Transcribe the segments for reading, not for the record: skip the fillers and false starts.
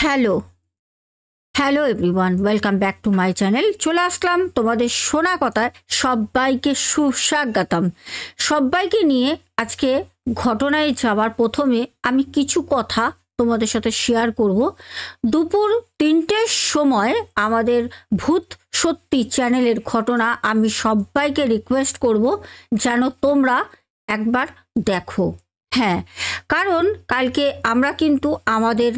Hello hello everyone, welcome back to my channel. চলে আসলাম তোমাদের শোনা কথায়। সবাইকে সুস্বাগতম। সবাইকে নিয়ে আজকে ঘটনায় যাওয়ার প্রথমে আমি কিছু কথা তোমাদের সাথে শেয়ার করব। দুপুর 3টের সময় আমাদের ভূত সত্যি চ্যানেলের ঘটনা আমি সবাইকে রিকোয়েস্ট করব যেন তোমরা একবার দেখো। হ্যাঁ, কারণ কালকে আমরা কিন্তু আমাদের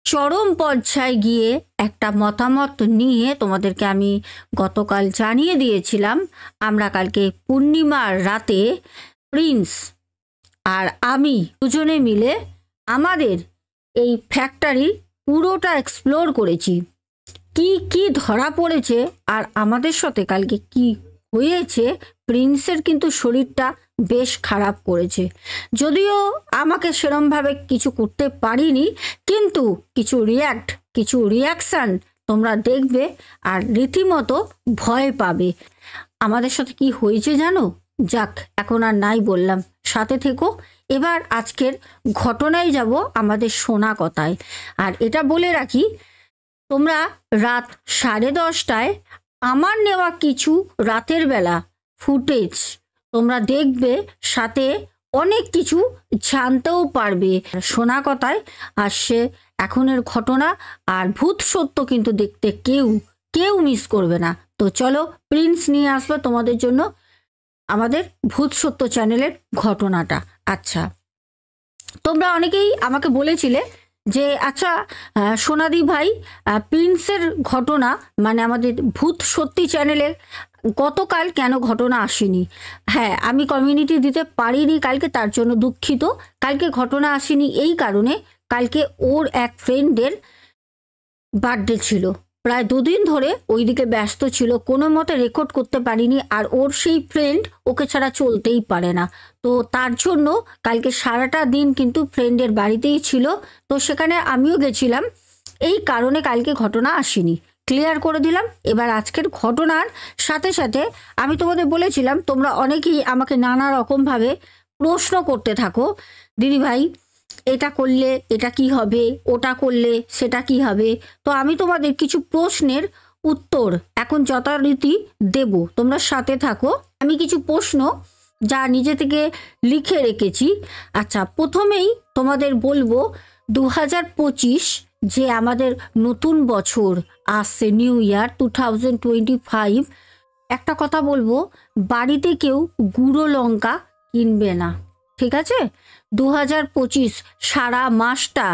চরম পর্যায়ে গিয়ে একটা মতামত নিয়ে তোমাদেরকে আমি গতকাল জানিয়ে দিয়েছিলাম। আমরা কালকে পূর্ণিমার রাতে প্রিন্স আর আমি দুজনে মিলে আমাদের এই ফ্যাক্টরি পুরোটা এক্সপ্লোর করেছি। কি কি ধরা পড়েছে আর আমাদের সাথে কালকে কি হয়েছে। প্রিন্সের কিন্তু শরীরটা বেশ খারাপ করেছে, যদিও আমাকে সেরমভাবে কিছু করতে পারিনি, কিন্তু কিছু রিয়াকশান তোমরা দেখবে আর রীতিমতো ভয় পাবে। আমাদের সাথে কি হয়েছে জানো? যাক, এখন আর নাই বললাম, সাথে থেকো। এবার আজকের ঘটনায় যাব আমাদের শোনা কথায়। আর এটা বলে রাখি, তোমরা রাত 10:30টায় আমার নেওয়া কিছু রাতের বেলা ফুটেজ তোমরা দেখবে, সাথে অনেক কিছু জানতেও পারবে। শোনা কথায় আসছে এখনের ঘটনা, আর ভূত সত্য কিন্তু দেখতে কেউ মিস করবে না। তো চলো, প্রিন্স নিয়ে আসবে তোমাদের জন্য আমাদের ভূত সত্য চ্যানেলের ঘটনাটা। আচ্ছা, তোমরা অনেকেই আমাকে বলেছিলে যে আচ্ছা সোনাদি ভাই, প্রিন্সের ঘটনা মানে আমাদের ভূত সত্যি চ্যানেলে গতকাল কেন ঘটনা আসেনি। হ্যাঁ, আমি কমিউনিটি দিতে পারিনি কালকে, তার জন্য দুঃখিত। কালকে ঘটনা আসেনি এই কারণে, কালকে ওর এক ফ্রেন্ডের বার্থডে ছিল। প্রায় 2 দিন ধরে ওইদিকে ব্যস্ত ছিল, কোনো মতে রেকর্ড করতে পারিনি। আর ওর সেই ফ্রেন্ড ওকে ছাড়া চলতেই পারে না, তো তার জন্য কালকে সারাটা দিন কিন্তু ফ্রেন্ডের বাড়িতেই ছিল। তো সেখানে আমিও গেছিলাম, এই কারণে কালকে ঘটনা আসেনি। ক্লিয়ার করে দিলাম। এবার আজকের ঘটনার সাথে সাথে আমি তোমাদের বলেছিলাম, তোমরা অনেকেই আমাকে নানা রকমভাবে প্রশ্ন করতে থাকো, দিদিভাই এটা করলে এটা কি হবে, ওটা করলে সেটা কি হবে। তো আমি তোমাদের কিছু প্রশ্নের উত্তর এখন যথারীতি দেব, তোমরা সাথে থাকো। আমি কিছু প্রশ্ন যা নিজে থেকে লিখে রেখেছি। আচ্ছা, প্রথমেই তোমাদের বলবো 2025 যে আমাদের নতুন বছর আসছে, নিউ ইয়ার 2025, একটা কথা বলবো, বাড়িতে কেউ গুঁড়ো লঙ্কা কিনবে না, ঠিক আছে? 2025 সারা মাসটা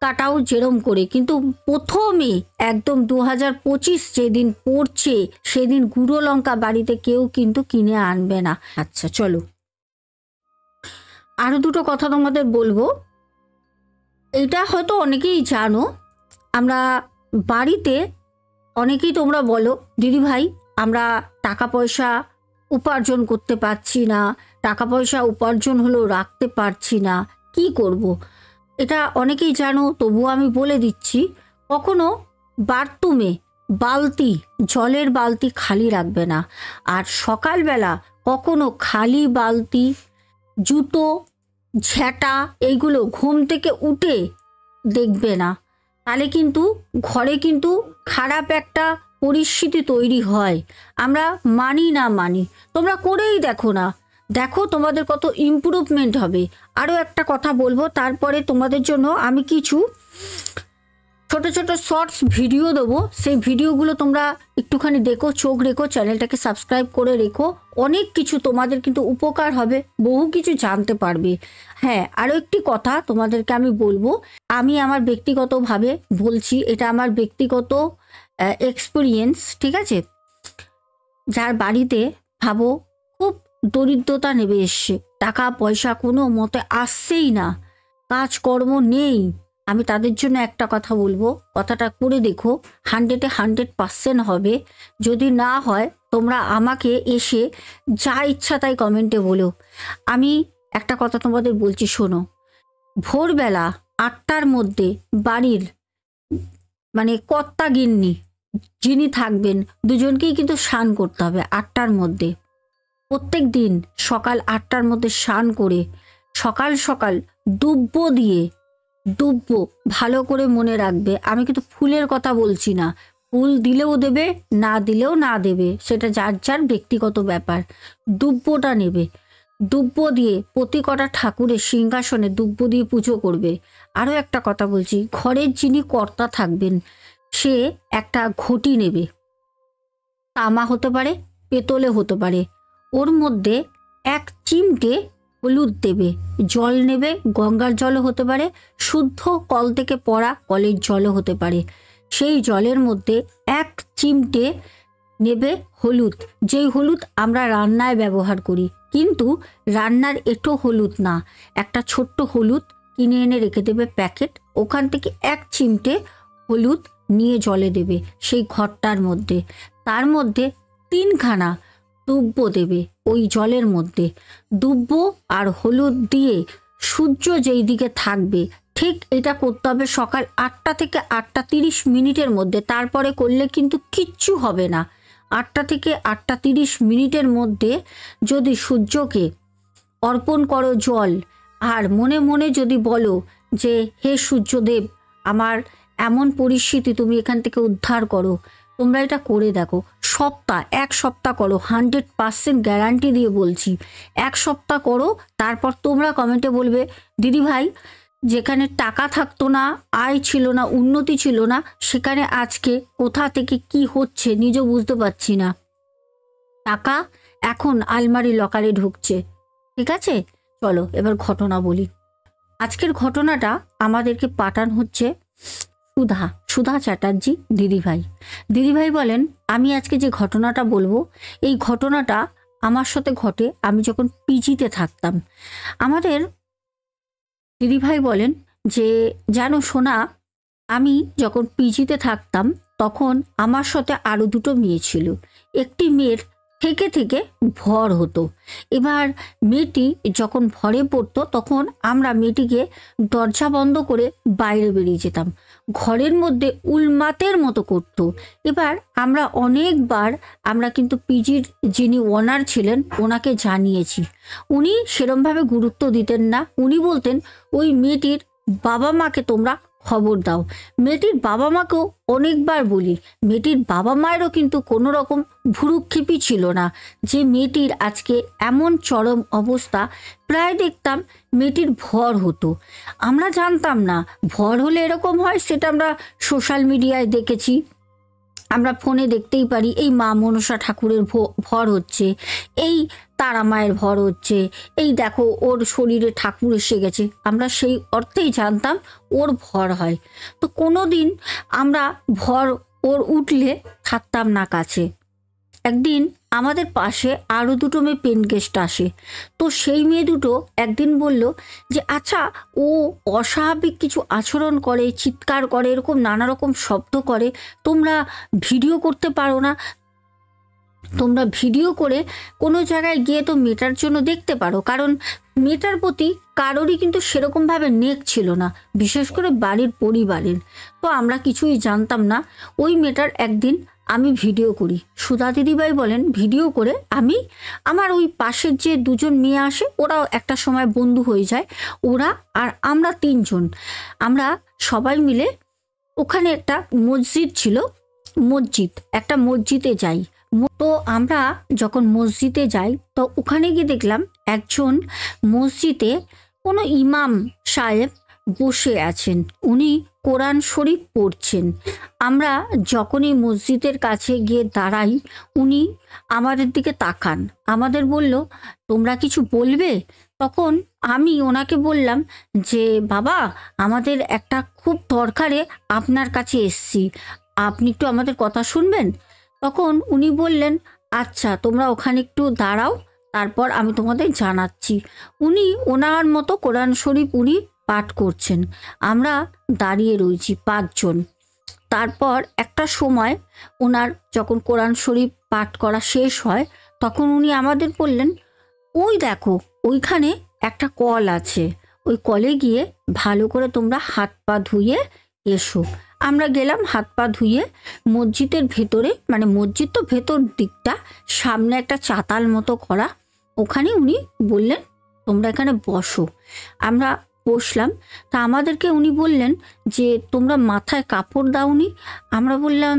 কাটাও যেরম করে, কিন্তু প্রথমে একদম 2025 যেদিন পড়ছে সেদিন গুঁড়ো লঙ্কা বাড়িতে কেউ কিন্তু কিনে আনবে না। আচ্ছা চলো, আরও দুটো কথা তোমাদের বলবো। এটা হয়তো অনেকেই জানো, আমরা বাড়িতে অনেকেই তোমরা বলো, দিদিভাই আমরা টাকা পয়সা উপার্জন করতে পারছি না, টাকা পয়সা উপার্জন হলেও রাখতে পারছি না, কি করব। এটা অনেকেই জানো, তবুও আমি বলে দিচ্ছি, কখনো বাথরুমে জলের বালতি খালি রাখবে না। আর সকালবেলা কখনো খালি বালতি, জুতো, ঝ্যাঁটা এইগুলো ঘুম থেকে উঠে দেখবে না, তাহলে কিন্তু ঘরে কিন্তু খারাপ একটা পরিস্থিতি তৈরি হয়। আমরা মানি, তোমরা করেই দেখো না, দেখো তোমাদের কত ইমপ্রুভমেন্ট হবে। আরও একটা কথা বলবো, তারপরে তোমাদের জন্য আমি কিছু ছোট ছোট শর্টস ভিডিও দেবো, সেই ভিডিওগুলো তোমরা একটুখানি দেখো, চোখ রেখো, চ্যানেলটাকে সাবস্ক্রাইব করে রেখো। অনেক কিছু তোমাদের কিন্তু উপকার হবে, বহু কিছু জানতে পারবে। হ্যাঁ, আরও একটি কথা তোমাদেরকে আমি বলবো, আমি আমার ব্যক্তিগতভাবে বলছি, এটা আমার ব্যক্তিগত এক্সপিরিয়েন্স, ঠিক আছে? যার বাড়িতে ভাবো খুব দরিদ্রতা নেমে এসছে, টাকা পয়সা কোনো মতে আসছেই না, কাজকর্ম নেই, আমি তাদের জন্য একটা কথা বলবো, কথাটা করে দেখো, 100% হবে। যদি না হয় তোমরা আমাকে এসে যা ইচ্ছা তাই কমেন্টে বলো। আমি একটা কথা তোমাদের বলছি, শোনো, ভোরবেলা 8টার মধ্যে বাড়ির মানে কর্তা গিন্নি যিনি থাকবেন দুজনকেই কিন্তু স্নান করতে হবে 8টার মধ্যে। প্রত্যেক দিন সকাল 8টার মধ্যে স্নান করে সকাল সকাল দুব্য দিয়ে দুব্ব, ভালো করে মনে রাখবে, আমি কিন্তু ফুলের কথা বলছি না। ফুল দিলেও দেবে, না দিলেও না দেবে, সেটা যার যার ব্যক্তিগত ব্যাপার। দুব্বটা নেবে, দুব্ব দিয়ে প্রতি কটা ঠাকুরের সিংহাসনে দুব্ব দিয়ে পুজো করবে। আরও একটা কথা বলছি, ঘরের যিনি কর্তা থাকবেন সে একটা ঘটি নেবে, তামা হতে পারে, পেতলে হতে পারে। ওর মধ্যে 1 চিমটে হলুদ দেবে, জল নেবে, গঙ্গার জলও হতে পারে, শুদ্ধ কল থেকে পড়া কলের জলও হতে পারে। সেই জলের মধ্যে 1 চিমটে নেবে হলুদ, যেই হলুদ আমরা রান্নায় ব্যবহার করি, কিন্তু রান্নার এঁটো হলুদ না, একটা ছোট্ট হলুদ কিনে এনে রেখে দেবে প্যাকেট, ওখান থেকে 1 চিমটে হলুদ নিয়ে জলে দেবে সেই ঘরটার মধ্যে। তার মধ্যে 3খানা দুব্ব দেবে ওই জলের মধ্যে। দুব্ব আর হলুদ দিয়ে সূর্য যেই দিকে থাকবে, ঠিক এটা করতে হবে সকাল 8টা থেকে 8টা 30 মিনিটের মধ্যে। তারপরে করলে কিন্তু কিচ্ছু হবে না। 8টা থেকে 8টা 30 মিনিটের মধ্যে যদি সূর্যকে অর্পণ করো জল, আর মনে মনে যদি বলো যে হে সূর্যদেব, আমার এমন পরিস্থিতি, তুমি এখান থেকে উদ্ধার করো, তোমরা এটা করে দেখো। 1 সপ্তাহ করো, 100% গ্যারান্টি দিয়ে বলছি। 1 সপ্তাহ করো, তারপর তোমরা কমেন্টে বলবে দিদি ভাই, যেখানে টাকা থাকতো না, আয় ছিল না, উন্নতি ছিল না, সেখানে আজকে কোথা থেকে কি হচ্ছে নিজেও বুঝতে পারছি না। টাকা এখন আলমারি লকারে ঢুকছে। ঠিক আছে, চলো এবার ঘটনা বলি। আজকের ঘটনাটা আমাদেরকে পাঠান হচ্ছে সুধা চ্যাটার্জি দিদিভাই। দিদিভাই বলেন, আমি আজকে যে ঘটনাটা বলবো, এই ঘটনাটা আমার সাথে ঘটে আমি যখন পিজিতে থাকতাম। আমাদের দিদিভাই বলেন যে, জানো সোনা, আমি যখন পিজিতে থাকতাম তখন আমার সাথে আরও 2টো মেয়ে ছিল। একটি মেয়ের থেকে থেকে ভর হতো। এবার মেয়েটি যখন ভরে পড়তো তখন আমরা মেয়েটিকে দরজা বন্ধ করে বাইরে বেরিয়ে যেতাম। ঘরের মধ্যে উলমাতের মতো করতো। এবার আমরা অনেকবার আমরা কিন্তু পিজির যিনি ওনার ছিলেন ওনাকে জানিয়েছি। উনি সেরমভাবে গুরুত্ব দিতেন না। উনি বলতেন ওই মেয়েটির বাবা মাকে তোমরা খবর দাও। মেয়েটির বাবা মাকেও অনেকবার বলি, মেয়েটির বাবা মায়েরও কিন্তু কোনো রকম ভুরুক্ষেপই ছিল না যে মেয়েটির আজকে এমন চরম অবস্থা। প্রায় দেখতাম মেয়েটির ভর হতো, আমরা জানতাম না ভর হলে এরকম হয়। সেটা আমরা সোশ্যাল মিডিয়ায় দেখেছি, আমরা ফোনে দেখতেই পারি, এই মা মনসা ঠাকুরের ভর হচ্ছে, এই তারা মায়ের ভর হচ্ছে, এই দেখো ওর শরীরে ঠাকুর এসে গেছে। আমরা সেই অর্থেই জানতাম ওর ভর হয়। তো কোনো দিন আমরা ভর ওর উঠলে থাকতাম না কাছে। একদিন আমাদের পাশে আরও 2টো মেয়ে পেন গেস্ট আসে। তো সেই মেয়ে দুটো একদিন বলল যে, আচ্ছা ও অস্বাভাবিক কিছু আচরণ করে, চিৎকার করে, এরকম নানা রকম শব্দ করে, তোমরা ভিডিও করতে পারো না? তোমরা ভিডিও করে কোনো জায়গায় গিয়ে তো মেয়েটার জন্য দেখতে পারো। কারণ মেয়েটার প্রতি কারোরই কিন্তু সেরকমভাবে নেক ছিল না, বিশেষ করে বাড়ির পরিবারের। তো আমরা কিছুই জানতাম না। ওই মেয়েটার একদিন আমি ভিডিও করি। সুধা দিদিভাই বলেন, ভিডিও করে আমি আমার ওই পাশের যে 2জন মেয়ে আসে, ওরাও একটা সময় বন্ধু হয়ে যায়, ওরা আর আমরা 3জন, আমরা সবাই মিলে ওখানে একটা মসজিদ ছিল, একটা মসজিদে যাই। তো আমরা যখন মসজিদে যাই তো ওখানে গিয়ে দেখলাম একজন মসজিদে কোনো ইমাম সাহেব বসে আছেন, উনি কোরআন শরীফ পড়ছেন। আমরা যখনই মসজিদের কাছে গিয়ে দাঁড়াই, উনি আমাদের দিকে তাকান, আমাদের বলল তোমরা কিছু বলবে? তখন আমি ওনাকে বললাম যে, বাবা আমাদের একটা খুব দরকারে আপনার কাছে এসছি, আপনি একটু আমাদের কথা শুনবেন? তখন উনি বললেন, আচ্ছা তোমরা ওখানে একটু দাঁড়াও, তারপর আমি তোমাদের জানাচ্ছি। উনি ওনার মতো কোরআন শরীফ উনি পাঠ করছেন, আমরা দাঁড়িয়ে রয়েছি 5জন। তারপর একটা সময় ওনার যখন কোরআন শরীফ পাঠ করা শেষ হয় তখন উনি আমাদের বললেন, ওই দেখো ওইখানে একটা কল আছে, ওই কলে গিয়ে ভালো করে তোমরা হাত পা ধুয়ে এসো। আমরা গেলাম, হাত পা ধুয়ে মসজিদের ভেতরে, মানে মসজিদ তো ভেতর দিকটা, সামনে একটা চাতাল মতো করা, ওখানে উনি বললেন তোমরা এখানে বসো। আমরা বসলাম। তা আমাদেরকে উনি বললেন যে তোমরা মাথায় কাপড় দাওনি। আমরা বললাম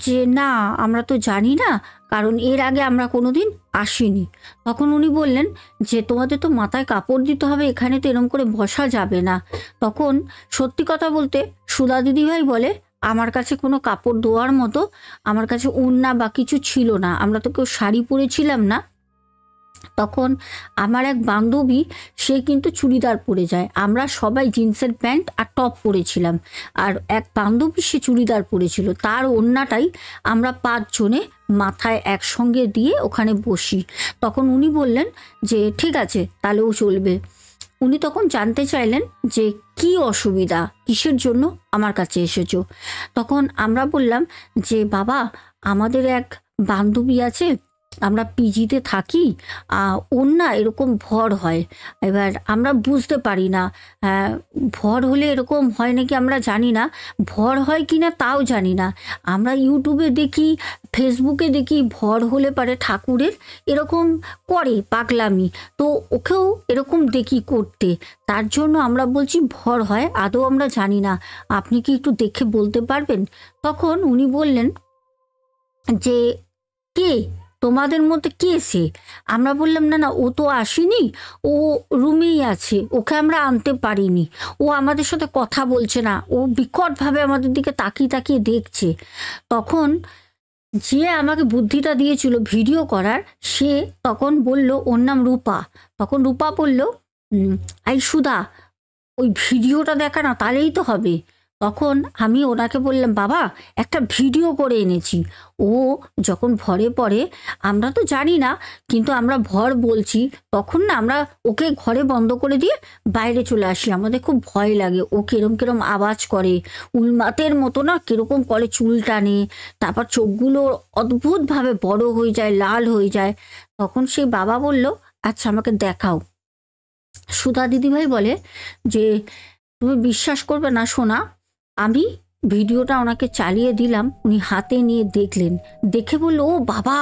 যে না, আমরা তো জানি না, কারণ এর আগে আমরা কোনোদিন আসিনি। তখন উনি বললেন যে তোমাদের তো মাথায় কাপড় দিতে হবে, এখানে তো এরম করে বসা যাবে না। তখন সত্যি কথা বলতে সুধা দিদিভাই বলে আমার কাছে কোনো কাপড় দেওয়ার মতো আমার কাছে ওড়না বা কিছু ছিল না, আমরা তো কেউ শাড়ি পরেছিলাম না। তখন আমার এক বান্ধবী, সে কিন্তু চুড়িদার পরে যায়, আমরা সবাই জিন্সের প্যান্ট আর টপ পরেছিলাম, আর এক বান্ধবী সে চুড়িদার পরেছিল, তার ওড়নাটাই আমরা 5 জনে মাথায় একসঙ্গে দিয়ে ওখানে বসি। তখন উনি বললেন যে ঠিক আছে তাহলেও চলবে। উনি তখন জানতে চাইলেন যে কি অসুবিধা, কিসের জন্য আমার কাছে এসেছো। তখন আমরা বললাম যে বাবা, আমাদের এক বান্ধবী আছে, আমরা পিজিতে থাকি, ওর না এরকম ভর হয়, এবার আমরা বুঝতে পারি না, ভর হলে এরকম হয় নাকি আমরা জানি না, ভর হয় কি না তাও জানি না। আমরা ইউটিউবে দেখি, ফেসবুকে দেখি ভর হলে পারে ঠাকুরের এরকম করে পাগলামি, তো ওকেও এরকম দেখি করতে, তার জন্য আমরা বলছি ভর হয়, আদৌ আমরা জানি না, আপনি কি একটু দেখে বলতে পারবেন। তখন উনি বললেন যে কে তোমাদের মধ্যে কে সে। আমরা বললাম না না, ও তো আসেনি, ও রুমেই আছে, ওকে আমরা আনতে পারিনি, ও আমাদের সাথে কথা বলছে না, ও বিকটভাবে আমাদের দিকে তাকিয়ে তাকিয়ে দেখছে। তখন যে আমাকে বুদ্ধিটা দিয়েছিল ভিডিও করার, সে তখন বলল ওর নাম রূপা। তখন রূপা বলল আই সুধা, ওই ভিডিওটা দেখা না, তাহলেই তো হবে। তখন আমি ওনাকে বললাম বাবা, একটা ভিডিও করে এনেছি, ও যখন ভরে পড়ে আমরা তো জানি না, কিন্তু আমরা ভর বলছি, তখন না আমরা ওকে ঘরে বন্ধ করে দিয়ে বাইরে চলে আসি, আমাদের খুব ভয় লাগে, ও কিরম কিরম আওয়াজ করে, উন্মাতের মতো না কিরকম করে চুল টানে, তারপর চোখগুলো অদ্ভুতভাবে বড় হয়ে যায়, লাল হয়ে যায়। তখন সেই বাবা বলল আচ্ছা আমাকে দেখাও। সুধা দিদিভাই বলে যে তুমি বিশ্বাস করবে না সোনা, আমি ভিডিওটা ওনাকে চালিয়ে দিলাম, উনি হাতে নিয়ে দেখলেন, দেখে বললো ও বাবা,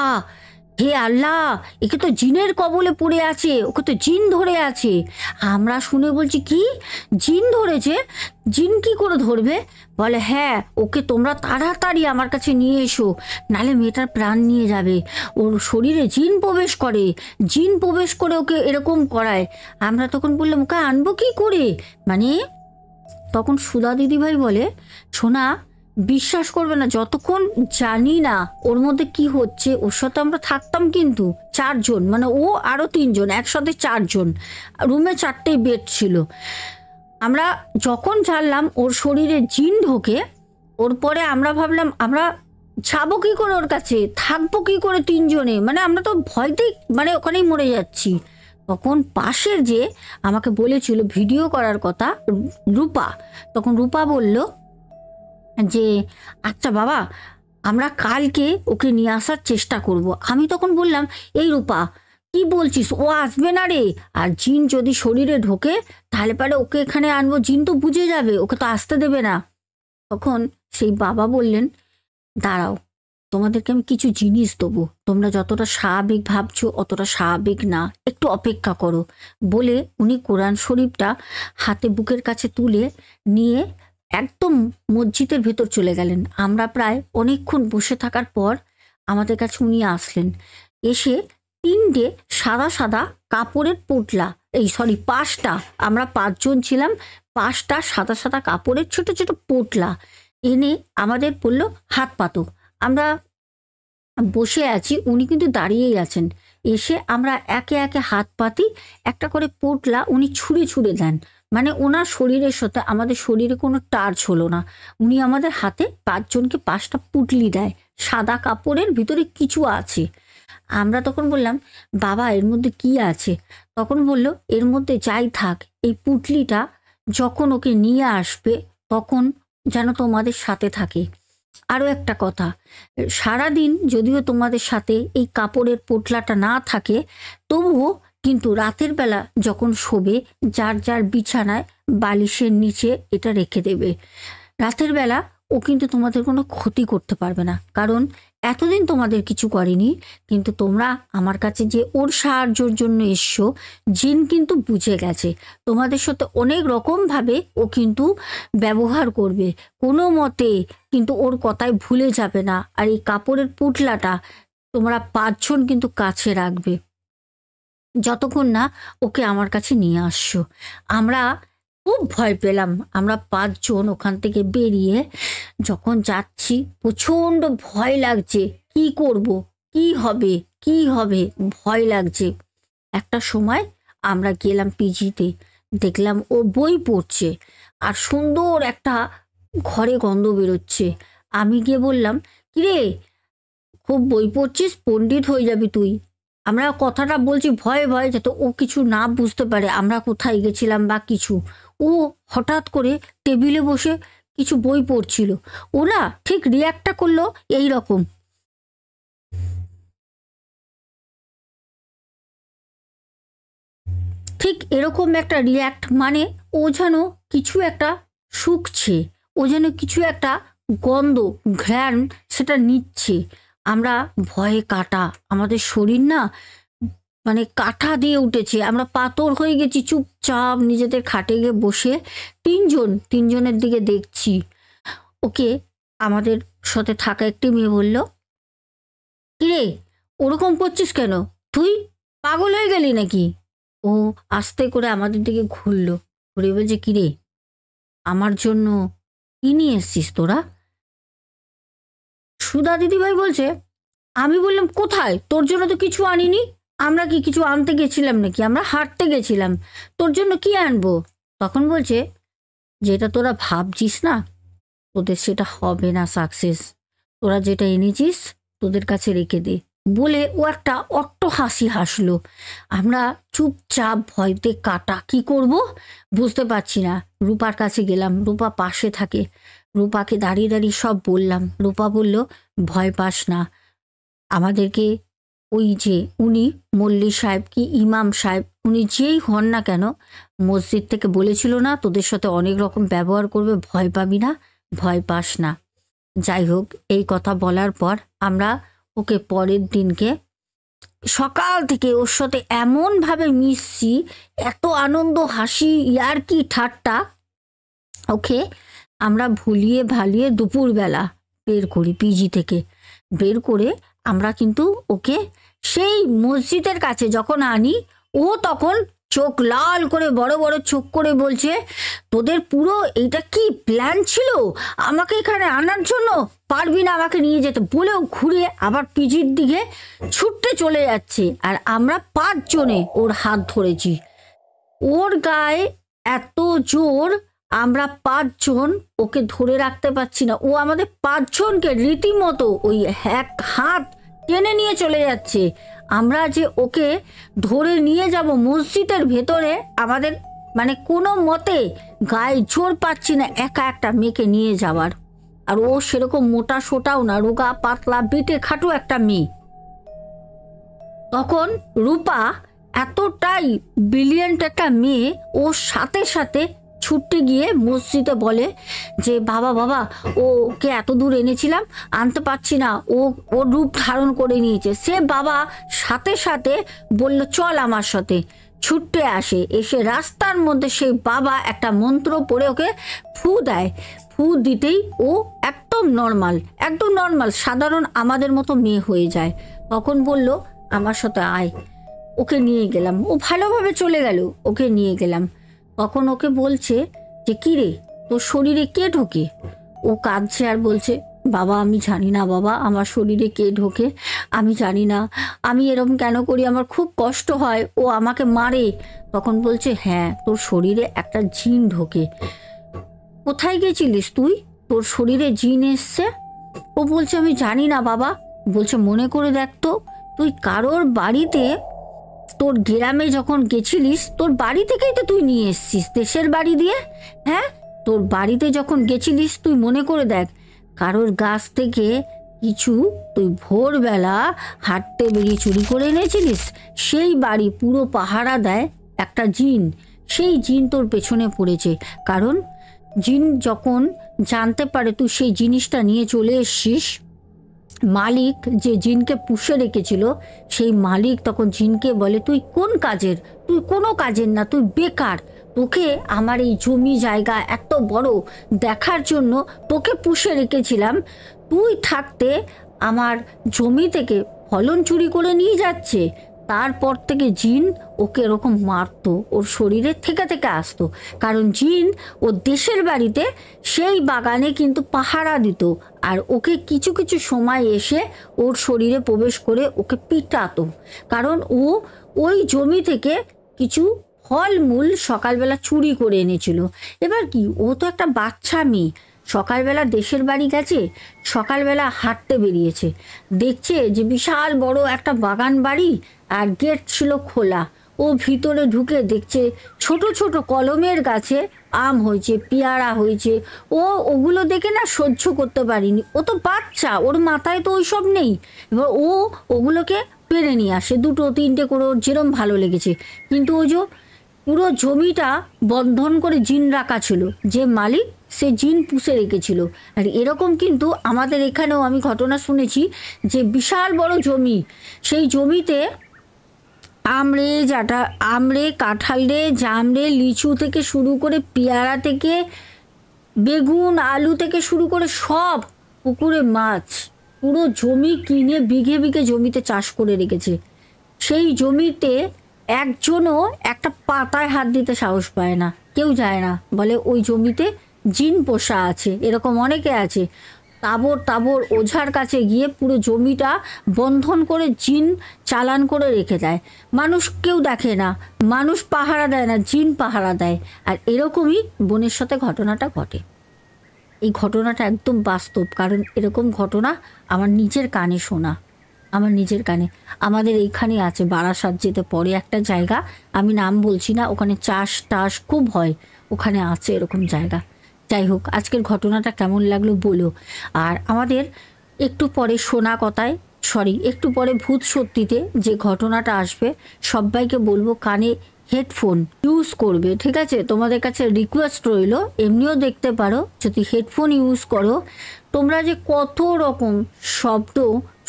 হে আল্লাহ, একে তো জিনের কবলে পড়ে আছে, ওকে তো জিন ধরে আছে। আমরা শুনে বলছি কি, জিন ধরেছে? জিন কি করে ধরবে? বলে হ্যাঁ, ওকে তোমরা তাড়াতাড়ি আমার কাছে নিয়ে এসো, নালে মেয়েটার প্রাণ নিয়ে যাবে, ওর শরীরে জিন প্রবেশ করে, জিন প্রবেশ করে ওকে এরকম করায়। আমরা তখন বললাম ওকে আনবো কি করে, মানে। তখন সুধা দিদিভাই বলে সোনা, বিশ্বাস করবে না, যতক্ষণ জানি না ওর মধ্যে কি হচ্ছে, ওর সাথে আমরা থাকতাম কিন্তু 4 জন, মানে ও আরও 3 জন, একসাথে 4 জন, রুমে 4টেই বেড ছিল। আমরা যখন জানলাম ওর শরীরে জিন ঢোকে, ওর পরে আমরা ভাবলাম আমরা যাবো কি করে ওর কাছে, থাকবো কি করে 3 জনে, মানে আমরা তো ভয়তেই মানে ওখানেই মরে যাচ্ছি। তখন পাশের যে আমাকে বলেছিল ভিডিও করার কথা, রূপা, তখন রূপা বলল যে আচ্ছা বাবা, আমরা কালকে ওকে নিয়ে আসার চেষ্টা করব। আমি তখন বললাম এই রূপা, কি বলছিস, ও আসবে না রে, আর জিন যদি শরীরে ঢোকে তাহলে পারে ওকে এখানে আনবো, জিন তো বুঝে যাবে, ওকে তো আসতে দেবে না। তখন সেই বাবা বললেন দাঁড়াও, তোমাদেরকে আমি কিছু জিনিস দেবো, তোমরা যতটা স্বাভাবিক ভাবছো অতটা স্বাভাবিক না, একটু অপেক্ষা করো। বলে উনি কোরআন শরীফটা হাতে বুকের কাছে তুলে নিয়ে একদম মসজিদের ভেতর চলে গেলেন। আমরা প্রায় অনেকক্ষণ বসে থাকার পর আমাদের কাছে উনি আসলেন, এসে 3টে সাদা সাদা কাপড়ের পোটলা, এই সরি 5টা, আমরা 5 জন ছিলাম, 5টা সাদা সাদা কাপড়ের ছোট ছোট পোটলা এনে আমাদের বলল হাত পাতো। আমরা বসে আছি, উনি কিন্তু দাঁড়িয়েই আছেন। এসে আমরা একে একে হাত পাতি, একটা করে পোটলা উনি ছুঁড়ে ছুঁড়ে দেন, মানে ওনার শরীরের সাথে আমাদের শরীরে কোনো টাচ হলো না। উনি আমাদের হাতে 5 জনকে 5টা পুটলি দেয়, সাদা কাপড়ের ভিতরে কিছু আছে। আমরা তখন বললাম বাবা এর মধ্যে কি আছে? তখন বলল এর মধ্যে যাই থাক, এই পুটলিটা যখন ওকে নিয়ে আসবে তখন যেন তোমাদের সাথে থাকে। আরও একটা কথা, সারাদিন যদিও তোমাদের সাথে এই কাপড়ের পোটলাটা না থাকে, তবুও কিন্তু রাতের বেলা যখন শোবে যার যার বিছানায় বালিশের নিচে এটা রেখে দেবে। রাতের বেলা ও কিন্তু তোমাদের কোনো ক্ষতি করতে পারবে না, কারণ এতদিন তোমাদের কিছু করেনি, কিন্তু তোমরা আমার কাছে যে ওর সাহায্যের জন্য এসছো, জিন কিন্তু বুঝে গেছে তোমাদের সাথে অনেক রকমভাবে ও কিন্তু ব্যবহার করবে, কোনো মতে কিন্তু ওর কথায় ভুলে যাবে না। আর এই কাপড়ের পুটলাটা তোমরা 5 জন কিন্তু কাছে রাখবে যতক্ষণ না ওকে আমার কাছে নিয়ে আসছো। আমরা খুব ভয় পেলাম, আমরা 5 জন ওখান থেকে বেরিয়ে যখন যাচ্ছি প্রচণ্ড ভয় লাগছে, কি করব, কি হবে, কি হবে, ভয় লাগছে। একটা সময় আমরা গেলাম পিজিতে, দেখলাম ও বই পড়ছে আর সুন্দর একটা ঘরে গন্ধ বেরোচ্ছে। আমি গিয়ে বললাম, কিরে খুব বই পড়ছিস, পণ্ডিত হয়ে যাবি তুই। আমরা কথাটা বলছি ভয়ে ভয়ে, যাতে ও কিছু না বুঝতে পারে আমরা কোথায় গেছিলাম বা কিছু। ও হঠাৎ করে টেবিলে বসে কিছু বই পড়ছিল। ও না ঠিক রিয়াক্টটা করলো এই রকম, ঠিক এরকম একটা রিয়াক্ট, মানে ও যেন কিছু একটা শুকছে, ও যেন কিছু একটা গন্ধ ঘ্রাণ সেটা নিচ্ছে। আমরা ভয়ে কাটা, আমাদের শরীর না মানে কাঁটা দিয়ে উঠেছে, আমরা পাথর হয়ে গেছি। চুপচাপ নিজেদের খাটে গিয়ে বসে তিনজনের দিকে দেখছি। ওকে আমাদের সাথে থাকা একটি মেয়ে বলল, কিরে ওরকম করছিস কেন, তুই পাগল হয়ে গেলি নাকি? ও আস্তে করে আমাদের দিকে ঘুরলো, ঘুরে বলছে, কিরে আমার জন্য কি নিয়ে এসছিস তোরা? সুধা দিদিভাই বলছে, আমি বললাম, কোথায়, তোর জন্য তো কিছু আনিনি। আমরা কি কিছু আনতে গেছিলাম নাকি, আমরা হাঁটতে গেছিলাম, তোর জন্য কি আনবো? তখন বলছে, যেটা তোরা ভাবছিস না তোদের সেটা হবে না সাকসেস, তোরা যেটা এনেছিস তোদের কাছে রেখে দে বলে ও একটা অট্ট হাসি হাসলো। আমরা চুপচাপ ভয়তে কাটা, কি করব বুঝতে পারছি না। রূপার কাছে গেলাম, রূপা পাশে থাকে, রূপাকে দাঁড়িয়ে দাঁড়িয়ে সব বললাম। রূপা বলল, ভয় পাস না, আমাদেরকে ওই যে উনি মল্লি সাহেব কি ইমাম সাহেব, উনি যেই হন না কেন, মসজিদ থেকে বলেছিল না তোদের সাথে অনেক রকম ব্যবহার করবে, ভয় পাবি না, ভয় পাস না। যাই হোক, এই কথা বলার পর আমরা ওকে পরের দিনকে সকাল থেকে ওর সাথে এমনভাবে মিশছি, এত আনন্দ, হাসি, ইয়ার্কি, ঠাট্টা, ওকে আমরা ভুলিয়ে ভালিয়ে দুপুরবেলা বের করি পিজি থেকে। বের করে আমরা কিন্তু ওকে সেই মসজিদের কাছে যখন আনি, ও তখন চোখ লাল করে বড় বড় চোখ করে বলছে, তোদের পুরো এটা কি প্ল্যান ছিল আমাকে এখানে আনার জন্য, পারবি না আমাকে নিয়ে যেতে, বলেও ঘুরে আবার পিজির দিকে ছুটতে চলে যাচ্ছে। আর আমরা 5 জনে ওর হাত ধরেছি, ওর গায়ে এত জোর, আমরা 5 জন ওকে ধরে রাখতে পারছি না। ও আমাদের 5 জনকে রীতিমতো ওই এক হাত টেনে নিয়ে চলে যাচ্ছে। আমরা যে ওকে ধরে নিয়ে যাব মসজিদের ভেতরে, আমাদের মানে কোনো মতে গায়ে জোর পাচ্ছি না একা একটা মেয়েকে নিয়ে যাওয়ার। আর ও সেরকম মোটা সোটাও না, রোগা পাতলা বেটে খাটো একটা মেয়ে। তখন রূপা এতটাই ব্রিলিয়েন্ট একটা মেয়ে, ওর সাথে সাথে ছুটতে গিয়ে মসজিদে বলে যে, বাবা বাবা ওকে এত দূর এনেছিলাম, আনতে পারছি না, ও রূপ ধারণ করে নিয়েছে। সে বাবা সাথে সাথে বলল, চল আমার সাথে। ছুটতে আসে, এসে রাস্তার মধ্যে সেই বাবা একটা মন্ত্র পড়ে ওকে ফু দেয়। ফু দিতেই ও একদম নর্মাল সাধারণ আমাদের মতো মেয়ে হয়ে যায়। তখন বলল, আমার সাথে আয়। ওকে নিয়ে গেলাম, ও ভালোভাবে চলে গেল, ওকে নিয়ে গেলাম। তখন ওকে বলছে যে, কিরে তোর শরীরে কে ঢোকে? ও কাঁদছে আর বলছে, বাবা আমি জানি না, বাবা আমার শরীরে কে ঢোকে আমি জানি না, আমি এরকম কেন করি, আমার খুব কষ্ট হয়, ও আমাকে মারে। তখন বলছে, হ্যাঁ তোর শরীরে একটা জিন ঢোকে। কোথায় গেছিলিস তুই, তোর শরীরে জিন এসছে? ও বলছে, আমি জানি না বাবা। বলছে, মনে করে দেখ তো, তুই কারোর বাড়িতে, তোর গ্রামে যখন গেছিলিস তোর বাড়ি থেকেই তো তুই নিয়ে এসছিস, দেশের বাড়ি দিয়ে। হ্যাঁ, তোর বাড়িতে যখন গেছিলিস তুই মনে করে দেখ, কারোর গাছ থেকে কিছু তুই ভোরবেলা হাঁটতে বেরিয়ে চুরি করে এনেছিলিস, সেই বাড়ি পুরো পাহারা দেয় একটা জিন, সেই জিন তোর পেছনে পড়েছে। কারণ জিন যখন জানতে পারে তুই সেই জিনিসটা নিয়ে চলে এসছিস, মালিক যে জিনকে পুষে রেখেছিল সেই মালিক তখন জিনকে বলে, তুই কোন কাজের, তুই কোনো কাজের না, তুই বেকার, তোকে আমার এই জমি জায়গা এত বড় দেখার জন্য তোকে পুষে রেখেছিলাম, তুই থাকতে আমার জমি থেকে ফলন চুরি করে নিয়ে যাচ্ছে। তারপর থেকে জিন ওকে এরকম মারতো, ওর শরীরে থেকে থেকে আসতো, কারণ জিন ওর দেশের বাড়িতে সেই বাগানে কিন্তু পাহারা দিত, আর ওকে কিছু কিছু সময় এসে ওর শরীরে প্রবেশ করে ওকে পিটাতো, কারণ ও ওই জমি থেকে কিছু ফলমূল সকালবেলা চুরি করে এনেছিল। এবার কি, ও তো একটা বাচ্চা মেয়ে, সকালবেলা দেশের বাড়ি গেছে, সকালবেলা হাঁটতে বেরিয়েছে, দেখছে যে বিশাল বড় একটা বাগান বাড়ি আর গেট ছিল খোলা। ও ভিতরে ঢুকে দেখছে ছোট ছোট কলমের গাছে আম হয়েছে, পেয়ারা হয়েছে। ও ওগুলো দেখে না সহ্য করতে পারিনি, ও তো বাচ্চা, ওর মাথায় তো ওইসব নেই। এবার ও ওগুলোকে পেরে নিয়ে আসে, দুটো তিনটে করে ওর যেরম ভালো লেগেছে। কিন্তু ওই যে পুরো জমিটা বন্ধন করে জিন রাখা ছিল, যে মালিক সে জিন পুষে রেখেছিল। আর এরকম কিন্তু আমাদের এখানেও আমি ঘটনা শুনেছি, যে বিশাল বড় জমি, সেই জমিতে আমড়ে কাঁঠাল রে, জাম রে, লিচু থেকে শুরু করে পেয়ারা থেকে বেগুন আলু থেকে শুরু করে সব, পুকুরে মাছ, পুরো জমি কিনে বিঘে বিঘে জমিতে চাষ করে রেখেছে। সেই জমিতে একজনও একটা পাতায় হাত দিতে সাহস পায় না, কেউ যায় না, বলে ওই জমিতে জিন পোষা আছে। এরকম অনেকে আছে, তাবর তাবর ওঝার কাছে গিয়ে পুরো জমিটা বন্ধন করে জিন চালান করে রেখে দেয়। মানুষ কেউ দেখে না, মানুষ পাহারা দেয় না, জিন পাহারা দেয়। আর এরকমই বোনের সাথে ঘটনাটা ঘটে। এই ঘটনাটা একদম বাস্তব, কারণ এরকম ঘটনা আমার নিজের কানে শোনা, আমার নিজের কানে। আমাদের এইখানে আছে, বারাসাত যেতে পরে একটা জায়গা, আমি নাম বলছি না, ওখানে চাষ টাস খুব হয়, ওখানে আছে এরকম জায়গা। যাই হোক, আজকের ঘটনাটা কেমন লাগলো বলো। আর আমাদের একটু পরে শোনা কথায়, একটু পরে ভূত সত্যিতে যে ঘটনাটা আসবে, সবাইকে বলবো কানে হেডফোন ইউজ করবে, ঠিক আছে? তোমাদের কাছে রিকোয়েস্ট রইল, এমনিও দেখতে পারো, যদি হেডফোন ইউজ করো তোমরা যে কত রকম শব্দ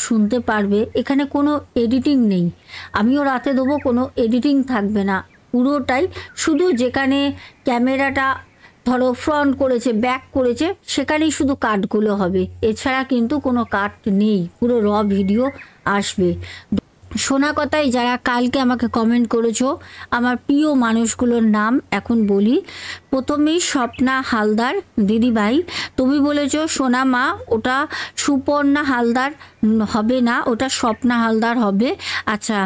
শুনতে পারবে। এখানে কোনো এডিটিং নেই, আমিও রাতে দেবো, কোনো এডিটিং থাকবে না, পুরোটাই শুধু যেখানে ক্যামেরাটা ধরো ফ্রন্ট করেছে, ব্যাক করেছে, সেখানেই শুধু কাটগুলো হবে, এছাড়া কিন্তু কোনো কাট নেই, পুরো র ভিডিও আসবে। শোনা কথায় যারা কালকে আমাকে কমেন্ট করেছো, আমার প্রিয় মানুষগুলোর নাম এখন বলি। প্রথমেই স্বপ্না হালদার দিদিভাই, তুমি বলেছো সোনা মা ওটা সুপর্ণা হালদার হবে না, ওটা স্বপ্না হালদার হবে। আচ্ছা,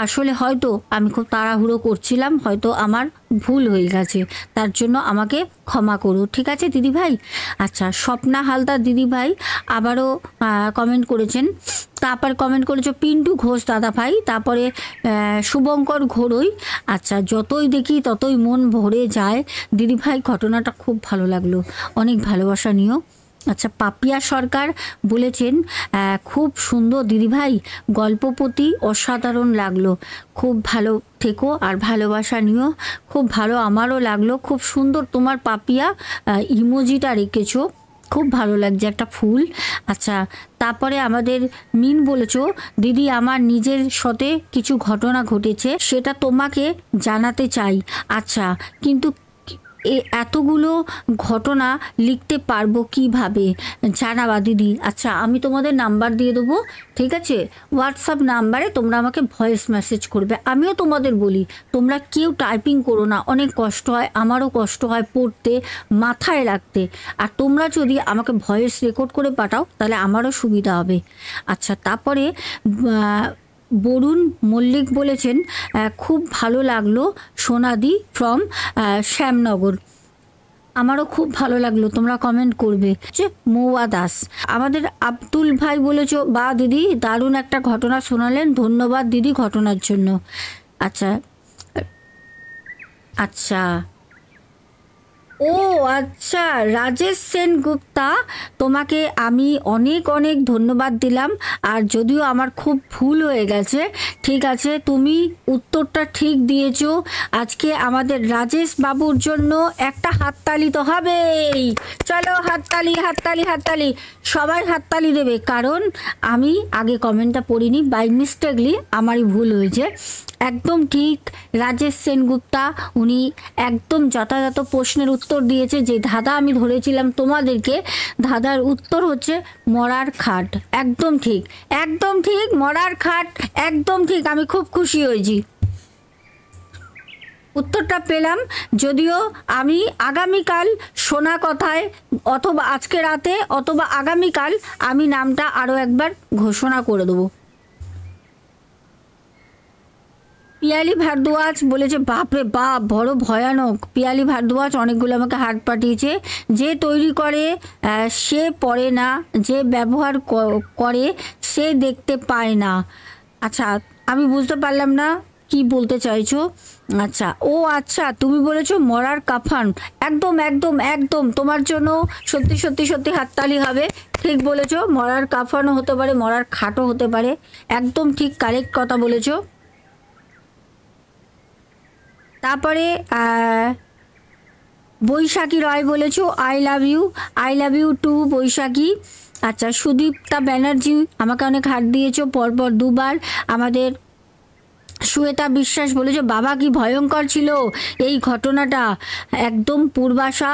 আসলে হয়তো আমি খুব তাড়াহুড়ো করছিলাম, হয়তো আমার ভুল হয়ে গেছে, তার জন্য আমাকে ক্ষমা করো, ঠিক আছে দিদিভাই? আচ্ছা, স্বপ্না হালদার দিদিভাই আবারও কমেন্ট করেছেন। তারপর কমেন্ট করেছো পিন্টু ঘোষ দাদা ভাই, তারপরে শুভঙ্কর ঘোড়ই। আচ্ছা, যতই দেখি ততই মন ভরে যায় দিদিভাই, ঘটনাটা খুব ভালো লাগলো, অনেক ভালোবাসা নিও। আচ্ছা, পাপিয়া সরকার বলেছেন খুব সুন্দর দিদিভাই, গল্পপতি অসাধারণ লাগলো, খুব ভালো থেকো আর ভালোবাসা নিও, খুব ভালো, আমারও লাগলো, খুব সুন্দর তোমার পাপিয়া ইমোজিটা রেখেছো, খুব ভালো লাগছে, একটা ফুল। আচ্ছা, তারপরে আমাদের মিন বলেছো দিদি আমার নিজের সাথে কিছু ঘটনা ঘটেছে, সেটা তোমাকে জানাতে চাই। আচ্ছা, কিন্তু এতগুলো ঘটনা লিখতে পারবো কিভাবে জানাবা দিদি? আচ্ছা, আমি তোমাদের নাম্বার দিয়ে দেবো, ঠিক আছে? হোয়াটসঅ্যাপ নাম্বারে তোমরা আমাকে ভয়েস মেসেজ করবে। আমিও তোমাদের বলি, তোমরা কেউ টাইপিং করো না, অনেক কষ্ট হয়, আমারও কষ্ট হয় পড়তে, মাথায় রাখতে। আর তোমরা যদি আমাকে ভয়েস রেকর্ড করে পাঠাও তাহলে আমারও সুবিধা হবে। আচ্ছা, তারপরে বরুণ মল্লিক বলেছেন খুব ভালো লাগলো সোনাদি ফ্রম শ্যামনগর, আমারও খুব ভালো লাগলো, তোমরা কমেন্ট করবে। মৌয়া দাস, আমাদের আব্দুল ভাই বলেছো বা দিদি দারুণ একটা ঘটনা শোনালেন, ধন্যবাদ দিদি ঘটনার জন্য। আচ্ছা আচ্ছা, ও আচ্ছা, রাজেশ সেনগুপ্তা, তোমাকে আমি অনেক অনেক ধন্যবাদ দিলাম। আর যদিও আমার খুব ভুল হয়ে গেছে, ঠিক আছে, তুমি উত্তরটা ঠিক দিয়েছো। আজকে আমাদের রাজেশ বাবুর জন্য একটা হাততালি তো হবেই। চলো হাততালি হাততালি হাততালি, সবাই হাততালি দেবে, কারণ আমি আগে কমেন্টটা পড়িনি, বাই মিস্টেকলি আমারই ভুল হয়েছে। একদম ঠিক, রাজেশ সেনগুপ্তা উনি একদম যথাযথ প্রশ্নের উত্তর দিয়েছে। যে ধাঁধা আমি ধরেছিলাম তোমাদেরকে, ধাঁধার উত্তর হচ্ছে মরার খাট। একদম ঠিক, একদম ঠিক, মরার খাট, একদম ঠিক। আমি খুব খুশি হয়েছি, উত্তরটা পেলাম। যদিও আমি আগামীকাল শোনা কথায়, অথবা আজকে রাতে অথবা আগামীকাল আমি নামটা আরও একবার ঘোষণা করে দেবো। পিয়ালি ভারদ্বাজ বলেছে, বাপরে বাপ, বড় ভয়ানক। পিয়ালি ভারদ্বাজ অনেকগুলো আমাকে হার্ট পাঠিয়েছে। যে তৈরি করে সে পড়ে না, যে ব্যবহার করে সে দেখতে পায় না। আচ্ছা, আমি বুঝতে পারলাম না কি বলতে চাইছো। আচ্ছা, ও আচ্ছা, তুমি বলেছো মরার কাফান। একদম একদম একদম, তোমার জন্য সত্যি সত্যি সত্যি হাততালি হবে। ঠিক বলেছো, মরার কাফানও হতে পারে, মরার খাটও হতে পারে। একদম ঠিক, কারেক্ট কথা বলেছো। তারপরে বৈশাখী রয় বলেছো I love you, I love you too Baishakhi. আচ্ছা, সুদীপ্তা ব্যানার্জি আমাকে অনেক হাত দিয়েছো পরপর দুবার। আমাদের শ্বেতা বিশ্বাস বলেছে, বাবা কি ভয়ঙ্কর ছিল এই ঘটনাটা, একদম পূর্বাশা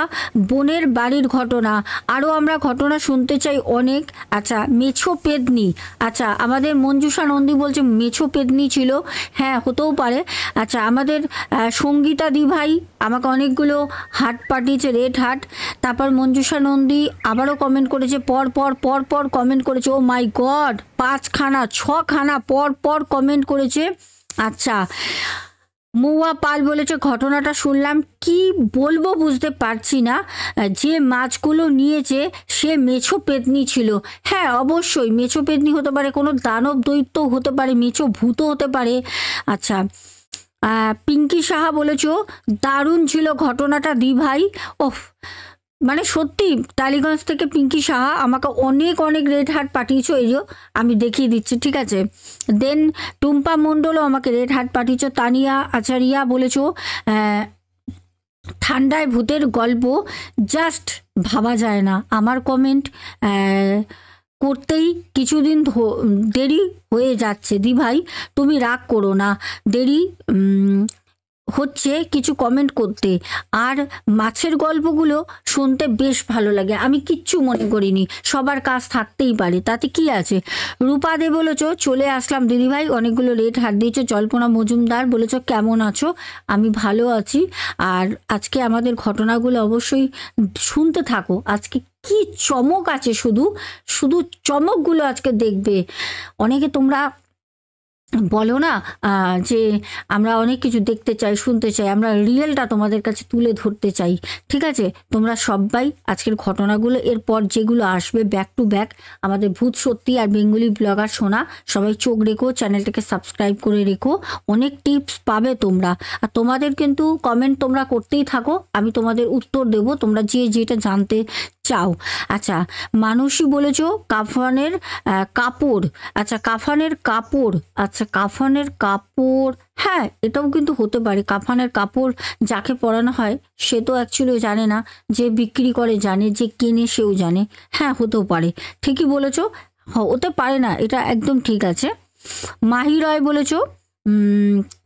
বোনের বাড়ির ঘটনা। আরও আমরা ঘটনা শুনতে চাই অনেক। আচ্ছা, মেছো পেদনি, আচ্ছা আমাদের মঞ্জুষা নন্দী বলছে মেছো পেদনি ছিল, হ্যাঁ হতেও পারে। আচ্ছা, আমাদের সঙ্গীতা দি ভাই আমাকে অনেকগুলো হার্ট পাঠিয়েছে, রেড হার্ট। তারপর মঞ্জুষা নন্দী আবারও কমেন্ট করেছে, পর পর পর পর কমেন্ট করেছে। ও মাই গড, 5খানা 6খানা পর পর কমেন্ট করেছে। আচ্ছা, মৌয়া পাল বলেছে, ঘটনাটা শুনলাম, কি বলবো বুঝতে পারছি না। যে মাছগুলো নিয়েছে সে মেছো পেতনি ছিল। হ্যাঁ অবশ্যই মেছো পেতনি হতে পারে, কোনো দানব দৈত্য হতে পারে, মেছো ভূত হতে পারে। আচ্ছা, পিঙ্কি সাহা বলেছো, দারুণ ছিল ঘটনাটা দি ভাই। ওহ, মানে সত্যি টালিগঞ্জ থেকে পিঙ্কি সাহা আমাকে অনেক অনেক রেড হার্ট পাঠিয়েছো, এই যে আমি দেখিয়ে দিচ্ছি, ঠিক আছে। দেন টুম্পা মণ্ডলও আমাকে রেড হার্ট পাঠিয়েছো। তানিয়া আচারিয়া বলেছো, ঠান্ডায় ভূতের গল্প জাস্ট ভাবা যায় না। আমার কমেন্ট করতেই কিছুদিন দেরি হয়ে যাচ্ছে দি ভাই, তুমি রাগ করো না, দেরি হচ্ছে কিছু কমেন্ট করতে। আর মাছের গল্পগুলো শুনতে বেশ ভালো লাগে, আমি কিচ্ছু মনে করিনি, সবার কাজ থাকতেই পারে, তাতে কি আছে। রূপা দে বলেছ, চলে আসলাম দিদিভাই, অনেকগুলো রেট হাত দিয়েছো। জল্পনা মজুমদার বলেছ, কেমন আছো, আমি ভালো আছি। আর আজকে আমাদের ঘটনাগুলো অবশ্যই শুনতে থাকো, আজকে কি চমক আছে, শুধু শুধু চমকগুলো আজকে দেখবে। অনেকে তোমরা বলো না যে আমরা অনেক কিছু দেখতে চাই, শুনতে চাই, আমরা রিয়েলটা তোমাদের কাছে তুলে ধরতে চাই, ঠিক আছে। তোমরা সবাই আজকের ঘটনাগুলো, এরপর যেগুলো আসবে ব্যাক টু ব্যাক, আমাদের ভূত সত্যি আর বেঙ্গলি ব্লগার শোনা, সবাই চোখ রেখো, চ্যানেলটাকে সাবস্ক্রাইব করে রেখো, অনেক টিপস পাবে তোমরা। আর তোমাদের কিন্তু কমেন্ট তোমরা করতেই থাকো, আমি তোমাদের উত্তর দেবো, তোমরা যে যেটা জানতে চাও। আচ্ছা, মানুষই বলেছ কাফনের কাপড়, আচ্ছা কাফনের কাপড়, আচ্ছা কাফনের কাপড়, হ্যাঁ এটাও কিন্তু হতে পারে। কাফনের কাপড় যাকে পরানো হয় সে তো অ্যাকচুয়ালি জানে না, যে বিক্রি করে জানে, যে কেনে সেও জানে, হ্যাঁ হতেও পারে, ঠিকই বলেছ, হতে পারে না, এটা একদম ঠিক আছে। মাহি রয় বলেছ,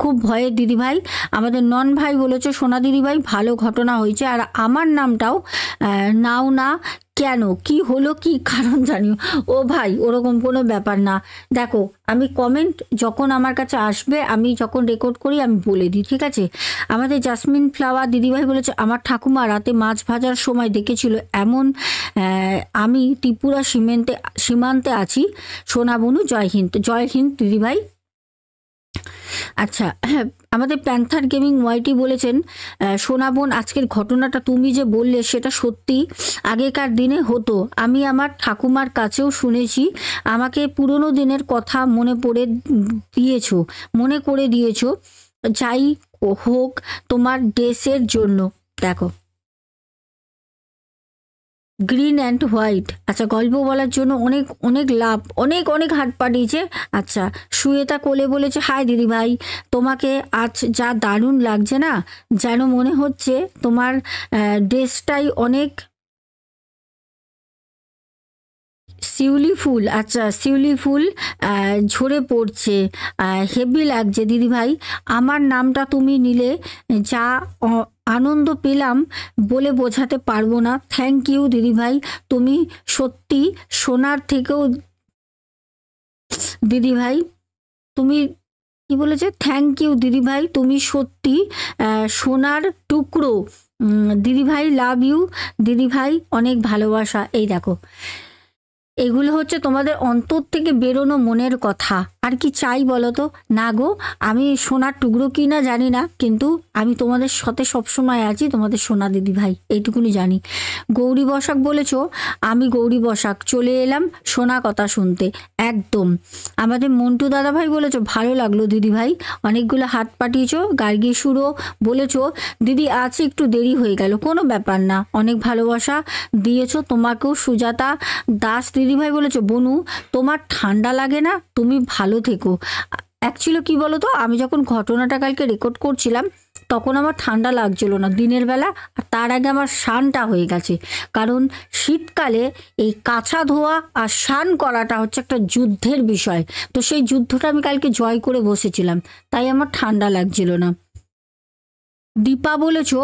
খুব ভয়ের দিদিভাই। আমাদের নন ভাই বলেছ, সোনা দিদিভাই ভালো ঘটনা হয়েছে, আর আমার নামটাও নাও না কেন, কি হলো, কি কারণ জানিও। ও ভাই, ওরকম কোনো ব্যাপার না, দেখো আমি কমেন্ট যখন আমার কাছে আসবে, আমি যখন রেকর্ড করি আমি বলে দিই, ঠিক আছে। আমাদের জাসমিন ফ্লাওয়ার দিদিভাই বলেছে, আমার ঠাকুমা রাতে মাছ ভাজার সময় দেখেছিল এমন, আমি ত্রিপুরা সীমান্তে আছি। সোনা বনু, জয় হিন্দ। জয় হিন্দ দিদিভাই। আচ্ছা, আমাদের প্যান্থার গেমিং ওয়াইটি বলেছেন, সোনা বোন আজকের ঘটনাটা তুমি যে বললে সেটা সত্যি আগেকার দিনে হতো, আমি আমার ঠাকুমার কাছেও শুনেছি। আমাকে পুরনো দিনের কথা মনে করে দিয়েছো, যাই হোক তোমার দেশের জন্য। দেখো গ্রিন অ্যান্ড হোয়াইট। আচ্ছা, গল্প বলার জন্য অনেক অনেক লাভ, অনেক অনেক হাত পাঠিয়েছে। আচ্ছা, সুয়েতা কোলে বলেছে, হাই দিদি ভাই, তোমাকে আজ যা দারুণ লাগছে না, যেন মনে হচ্ছে তোমার ড্রেসটাই অনেক শিউলি ফুল। আচ্ছা, শিউলি ফুল ঝরে পড়ছে, হেভি লাগছে দিদি ভাই। আমার নামটা তুমি নিলে যা আনন্দ পেলাম বলে বোঝাতে পারবো না। থ্যাংক ইউ দিদি ভাই, তুমি সত্যি সোনার থেকেও, দিদি ভাই তুমি কি বলেছে, থ্যাংক ইউ দিদি ভাই, তুমি সত্যি সোনার টুকরো। দিদি ভাই লাভ ইউ দিদি ভাই, অনেক ভালোবাসা। এই দেখো, এগুলো হচ্ছে তোমাদের অন্তর থেকে বেরোনো মনের কথা। আর কি চাই বলো তো? না গো, আমি সোনার টুকরো কি না জানি না, কিন্তু আমি তোমাদের সাথে সবসময় আছি, তোমাদের সোনা দিদি ভাই, এইটুকুনি জানি। গৌরী বসাক বলেছো, আমি গৌরী বসাক চলে এলাম সোনা কথা শুনতে। একদম। আমাদের মন্টু দাদা ভাই বলেছো, ভালো লাগলো দিদি ভাই, অনেকগুলো হাত পাঠিয়েছো। গার্গী সুরো বলেছো, দিদি আজ একটু দেরি হয়ে গেল, কোনো ব্যাপার না, অনেক ভালোবাসা দিয়েছো। তোমাকেও সুজাতা দাস দিদি ভাই বলেছো, বনু তোমার ঠান্ডা লাগে না, তুমি ভালো থেকো। অ্যাকচুয়ালি কি বলো তো, আমি যখন ঘটনাটা কালকে রেকর্ড করছিলাম তখন আমার ঠান্ডা লাগছিল না দিনের বেলা, আর তার আগে আমার স্নানটা হয়ে গেছে। কারণ শীতকালে এই কাঁচা ধোয়া আর স্নান করাটা হচ্ছে একটা যুদ্ধের বিষয়, তো সেই যুদ্ধটা আমি কালকে জয় করে বসেছিলাম, তাই আমার ঠান্ডা লাগছিল না। দীপা বলেছো,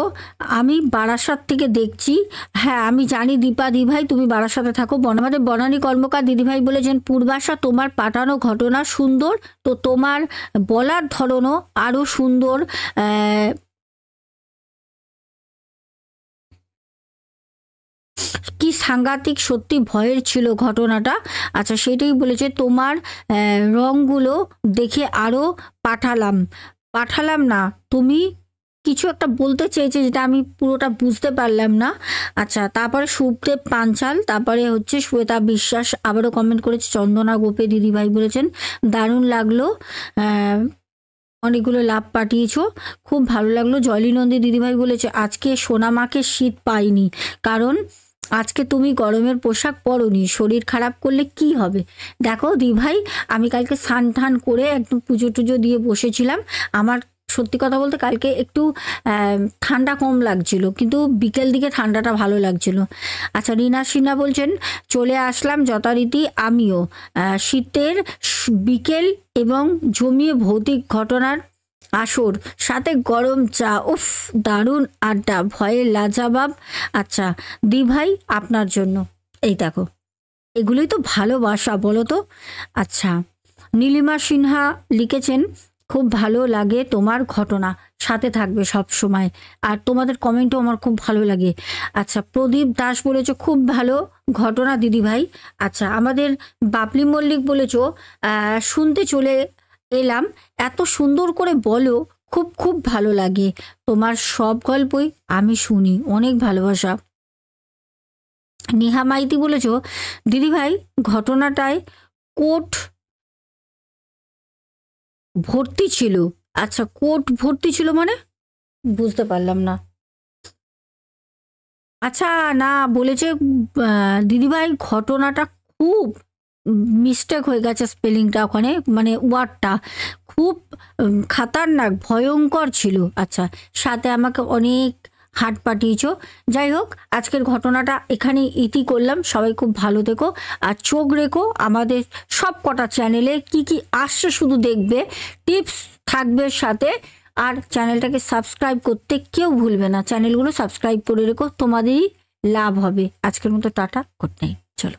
আমি বারাসাত থেকে দেখছি। হ্যাঁ, আমি জানি দীপা দিভাই তুমি বারাসাতে থাকো। আমাদের বনানী কর্মকার দিদিভাই বলেছেন, পূর্বাশা তোমার পাঠানো ঘটনা সুন্দর, তো তোমার বলার ধরনও আরও সুন্দর। কি সাংঘাতিক, সত্যি ভয়ের ছিল ঘটনাটা। আচ্ছা, সেটাই বলেছে, তোমার রঙগুলো দেখে আরও পাঠালাম পাঠালাম না, তুমি কিছু একটা বলতে চেয়েছে যেটা আমি পুরোটা বুঝতে পারলাম না। আচ্ছা, তারপরে সুখদেব পাঞ্চাল, তারপরে হচ্ছে শ্বেতা বিশ্বাস আবারও কমেন্ট করেছে। চন্দনা গোপে দিদিভাই বলেছেন, দারুণ লাগলো, অনেকগুলো লাভ পাঠিয়েছো, খুব ভালো লাগলো। জয়লী নন্দী দিদিভাই বলেছে, আজকে সোনামাকে শীত পাইনি, কারণ আজকে তুমি গরমের পোশাক পরোনি, শরীর খারাপ করলে কি হবে। দেখো দিভাই, আমি কালকে স্নান টান করে একদম পুজো টুজো দিয়ে বসেছিলাম। আমার সত্যি কথা বলতে কালকে একটু ঠান্ডা কম লাগছিল, কিন্তু বিকেল দিকে ঠান্ডাটা ভালো লাগছিল। আচ্ছা, রিনা সিনহা বলছেন, চলে আসলাম যথারীতি আমিও, শীতের বিকেল এবং জমিয়ে ভৌতিক ঘটনার আসর, সাথে গরম চা, উফ দারুণ আড্ডা, ভয়ে লাজাবাব। আচ্ছা দি ভাই, আপনার জন্য। এই দেখো, এগুলোই তো ভালোবাসা, বলো তো। আচ্ছা, নীলিমা সিনহা লিখেছেন, খুব ভালো লাগে তোমার ঘটনা, সাথে থাকবে সব সময়, আর তোমাদের কমেন্টও আমার খুব ভালো লাগে। আচ্ছা, প্রদীপ দাস বলেছো, খুব ভালো ঘটনা দিদি ভাই। আচ্ছা, আমাদের বাবলি মল্লিক বলেছো, শুনতে চলে এলাম, এত সুন্দর করে বলো, খুব খুব ভালো লাগে, তোমার সব গল্পই আমি শুনি, অনেক ভালোবাসা। নেহা মাইতি বলেছো, দিদি ভাই ঘটনাটায় কোট ভর্তি ছিল। আচ্ছা, কোট ভর্তি ছিল মানে বুঝতে পারলাম না। আচ্ছা, না বলেছে দিদিভাই ঘটনাটা খুব মিস্টেক হয়ে গেছে, স্পেলিংটা ওখানে, মানে ওয়ার্ডটা খুব খাতারনাক ভয়ঙ্কর ছিল। আচ্ছা, সাথে আমাকে অনেক হাট পাঠিয়েছো। যাই হোক, আজকের ঘটনাটা এখানে ইতি করলাম। সবাই খুব ভালো থেকো, আর চোখ রেখো আমাদের সব কটা চ্যানেলে, কি কি আসছে শুধু দেখবে, টিপস থাকবে সাথে। আর চ্যানেলটাকে সাবস্ক্রাইব করতে কেউ ভুলবে না, চ্যানেলগুলো সাবস্ক্রাইব করে রেখো, তোমাদেরই লাভ হবে। আজকের মতো টাটা, গুড নাইট, চলো।